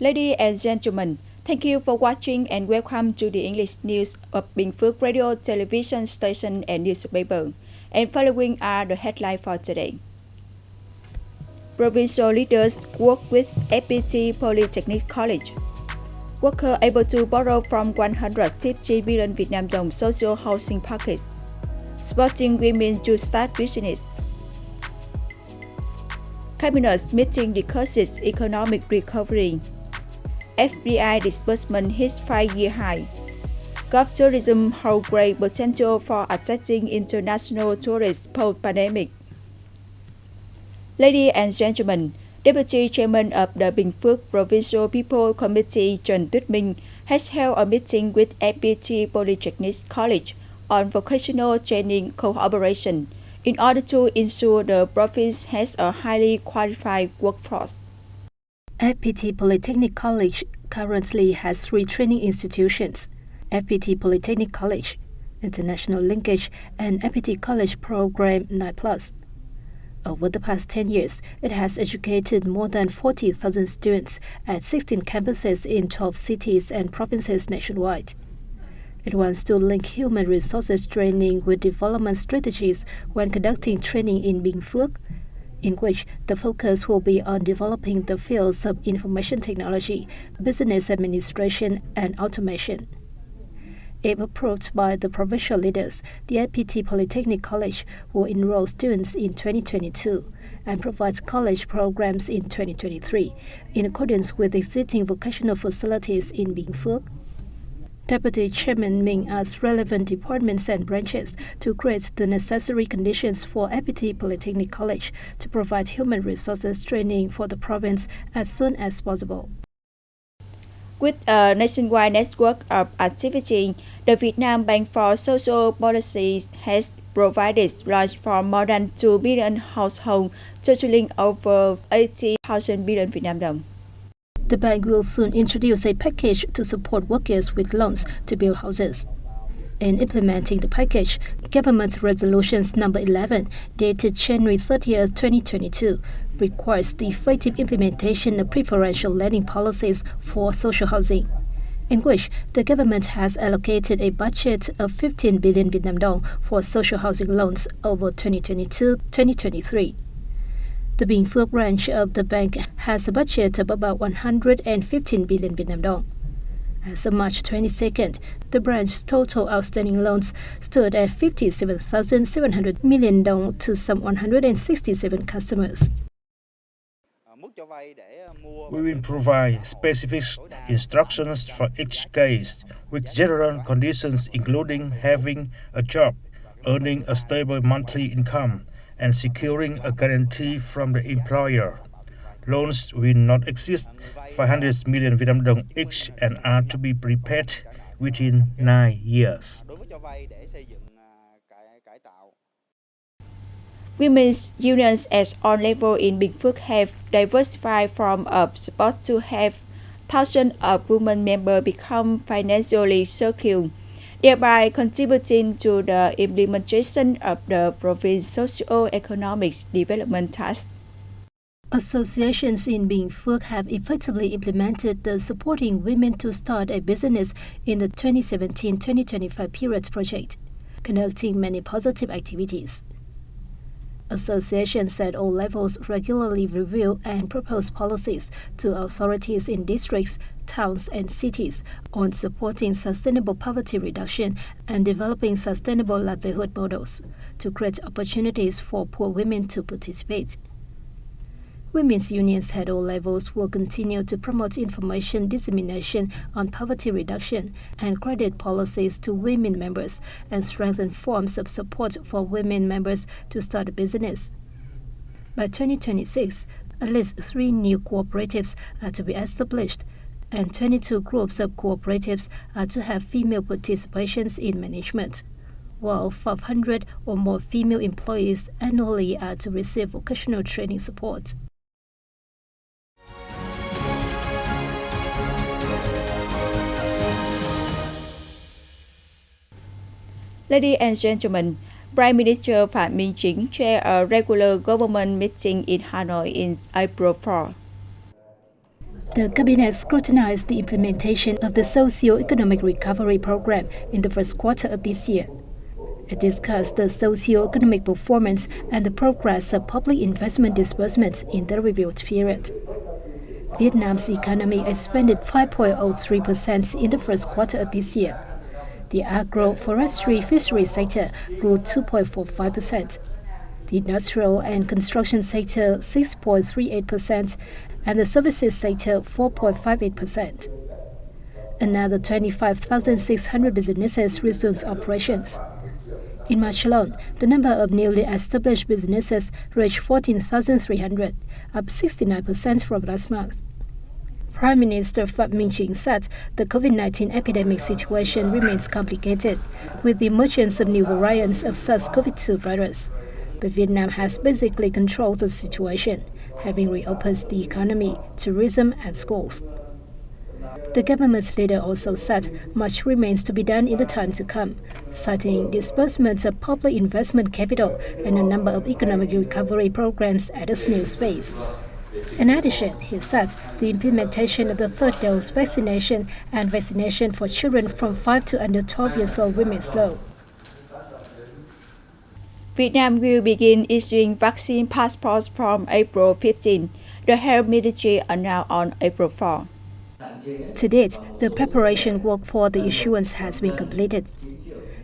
Ladies and gentlemen, thank you for watching and welcome to the English news of Bình Phước Radio, television station and newspaper. And following are the headlines for today. Provincial leaders work with FPT Polytechnic College. Worker able to borrow from 150 billion Vietnam đồng social housing package. Supporting women to start business. Cabinet meeting discusses economic recovery. FBI disbursement hits 5-year high. Gulf tourism holds great potential for attracting international tourists post-pandemic. Ladies and gentlemen, Deputy Chairman of the Bình Phước Provincial People Committee Trần Tuyết has held a meeting with FPT Polytechnic College on vocational training cooperation in order to ensure the province has a highly qualified workforce. FPT Polytechnic College currently has 3 training institutions: FPT Polytechnic College, International Linkage, and FPT College Program 9+. Over the past 10 years, it has educated more than 40,000 students at 16 campuses in 12 cities and provinces nationwide. It wants to link human resources training with development strategies when conducting training in Bình Phước, in which the focus will be on developing the fields of information technology, business administration, and automation. If approved by the provincial leaders, the FPT Polytechnic College will enroll students in 2022 and provide college programs in 2023, in accordance with existing vocational facilities in Bình Phước. Deputy Chairman Minh asked relevant departments and branches to create the necessary conditions for FPT Polytechnic College to provide human resources training for the province as soon as possible. With a nationwide network of activity, the Vietnam Bank for Social Policies has provided loans for more than 2 billion households, totaling over 80,000 billion Vietnam đồng. The bank will soon introduce a package to support workers with loans to build houses. In implementing the package, Government Resolutions Number 11, dated January 30, 2022, requires the effective implementation of preferential lending policies for social housing, in which the government has allocated a budget of 15 billion Vietnam dong for social housing loans over 2022-2023. The Bình Phước branch of the bank has a budget of about 115 billion Vietnam dong. As of March 22nd, the branch's total outstanding loans stood at 57,700 million dong to some 167 customers. We will provide specific instructions for each case, with general conditions including having a job, earning a stable monthly income, and securing a guarantee from the employer. Loans will not exceed 500 million Vietnam dong each and are to be prepaid within 9 years. Women's unions at all levels in Bình Phước have diversified from a support to have thousands of women members become financially secure, thereby contributing to the implementation of the province's socio-economic development task. Associations in Bình Phước have effectively implemented the Supporting Women to Start a Business in the 2017-2025 period project, conducting many positive activities. Associations at all levels regularly review and propose policies to authorities in districts, towns, and cities on supporting sustainable poverty reduction and developing sustainable livelihood models to create opportunities for poor women to participate. Women's unions at all levels will continue to promote information dissemination on poverty reduction and credit policies to women members and strengthen forms of support for women members to start a business. By 2026, at least 3 new cooperatives are to be established, and 22 groups of cooperatives are to have female participations in management, while 500 or more female employees annually are to receive vocational training support. Ladies and gentlemen, Prime Minister Phạm Minh Chính chaired a regular government meeting in Hanoi in April 4. The Cabinet scrutinized the implementation of the socio-economic recovery program in the first quarter of this year. It discussed the socio-economic performance and the progress of public investment disbursements in the reviewed period. Vietnam's economy expanded 5.03% in the first quarter of this year. The agro-forestry fishery sector grew 2.45%. The industrial and construction sector 6.38%, and the services sector 4.58%. Another 25,600 businesses resumed operations. In March alone, the number of newly established businesses reached 14,300, up 69% from last month. Prime Minister Phạm Minh Chính said the COVID-19 epidemic situation remains complicated, with the emergence of new variants of SARS-CoV-2 virus. But Vietnam has basically controlled the situation, having reopened the economy, tourism, and schools. The government leader also said much remains to be done in the time to come, citing disbursements of public investment capital and a number of economic recovery programs at a snail's pace. In addition, he said the implementation of the third dose vaccination and vaccination for children from 5 to under 12 years old remains low. Vietnam will begin issuing vaccine passports from April 15, the Health Ministry announced on April 4. To date, the preparation work for the issuance has been completed.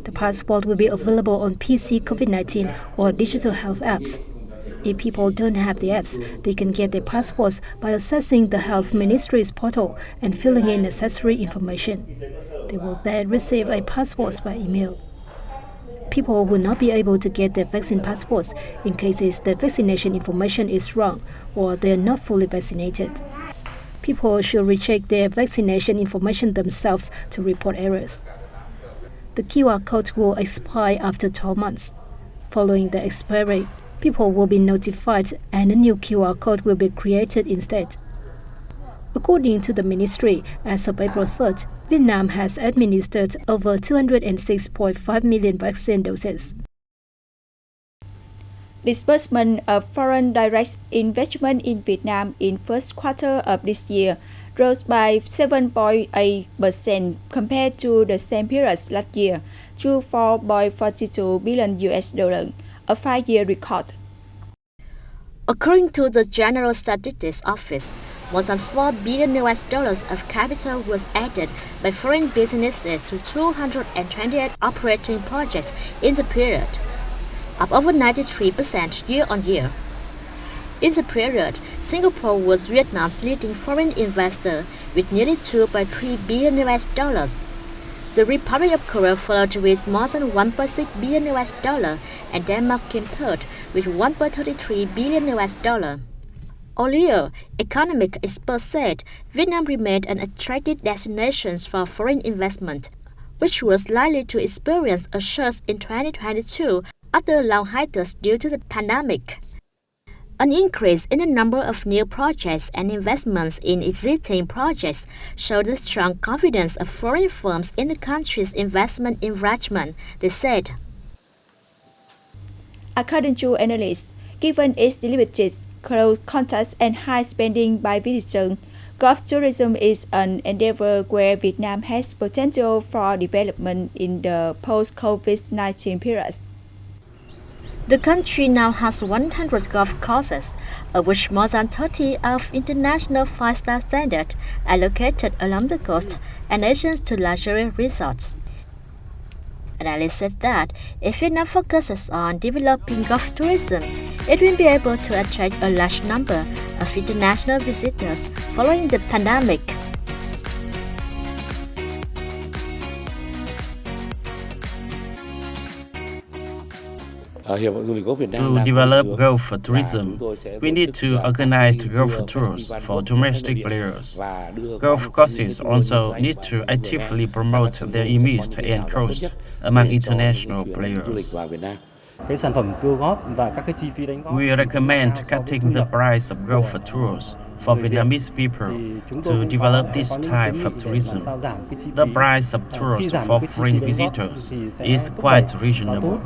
The passport will be available on PC COVID-19 or digital health apps. If people don't have the apps, they can get their passports by accessing the Health Ministry's portal and filling in necessary information. They will then receive a passport by email. People will not be able to get their vaccine passports in cases the vaccination information is wrong or they are not fully vaccinated. People should recheck their vaccination information themselves to report errors. The QR code will expire after 12 months. Following the expiry, people will be notified and a new QR code will be created instead. According to the ministry, as of April 3rd, Vietnam has administered over 206.5 million vaccine doses. Disbursement of foreign direct investment in Vietnam in first quarter of this year rose by 7.8% compared to the same period last year to $4.42 billion, a 5-year record. According to the General Statistics Office, more than $4 billion of capital was added by foreign businesses to 228 operating projects in the period, up over 93% year-on-year. In the period, Singapore was Vietnam's leading foreign investor with nearly $2.3 billion. The Republic of Korea followed with more than $1.6 billion, and Denmark came third with $1.33 billion. Earlier, economic experts said Vietnam remained an attractive destination for foreign investment, which was likely to experience a surge in 2022 after a long hiatus due to the pandemic. An increase in the number of new projects and investments in existing projects showed the strong confidence of foreign firms in the country's investment environment, they said. According to analysts, given its limited close contacts and high spending by visitors, golf tourism is an endeavor where Vietnam has potential for development in the post-COVID-19 period. The country now has 100 golf courses, of which more than 30 are of international 5-star standard are located along the coast and adjacent to luxury resorts. Analysts said that if Vietnam focuses on developing golf tourism, it will be able to attract a large number of international visitors following the pandemic. To develop golf tourism, we need to organize golf tours for domestic players. Golf courses also need to actively promote their image and cost among international players. We recommend cutting the price of golf tours for Vietnamese people to develop this type of tourism. The price of tours for foreign visitors is quite reasonable.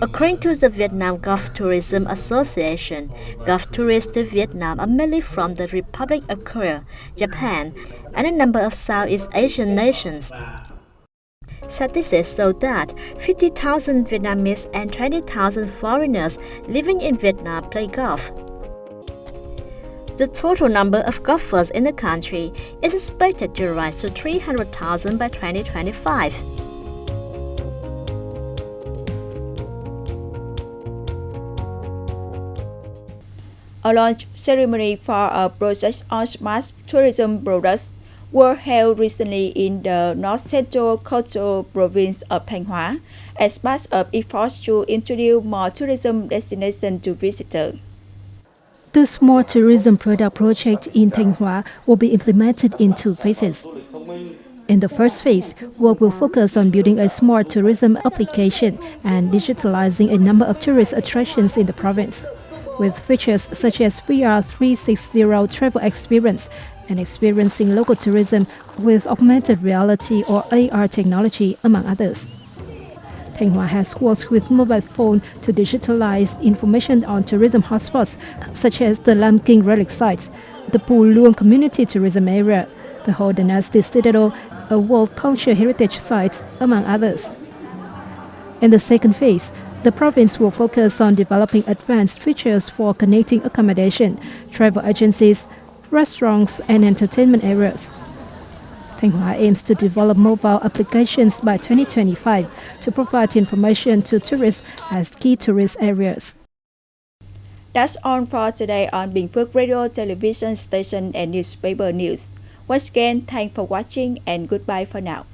According to the Vietnam Gulf Tourism Association, Gulf tourists to Vietnam are mainly from the Republic of Korea, Japan, and a number of Southeast Asian nations. Statistics show that 50,000 Vietnamese and 20,000 foreigners living in Vietnam play golf. The total number of golfers in the country is expected to rise to 300,000 by 2025. A launch ceremony for a project on smart tourism products were held recently in the North Central Coastal Province of Thanh Hóa as part of efforts to introduce more tourism destinations to visitors. The small tourism product project in Thanh Hóa will be implemented in two phases. In the first phase, work will focus on building a smart tourism application and digitalizing a number of tourist attractions in the province, with features such as VR 360 travel experience and experiencing local tourism with augmented reality or AR technology, among others. Thanh Hóa has worked with mobile phone to digitalize information on tourism hotspots such as the Lam Kinh relic site, the Pu Luang community tourism area, the Ho Dynasty Citadel, a World Cultural Heritage Site, among others. In the second phase, the province will focus on developing advanced features for connecting accommodation, travel agencies, restaurants, and entertainment areas. Thanh Hóa aims to develop mobile applications by 2025 to provide information to tourists as key tourist areas. That's all for today on Bình Phước Radio, television station and newspaper news. Once again, thanks for watching and goodbye for now.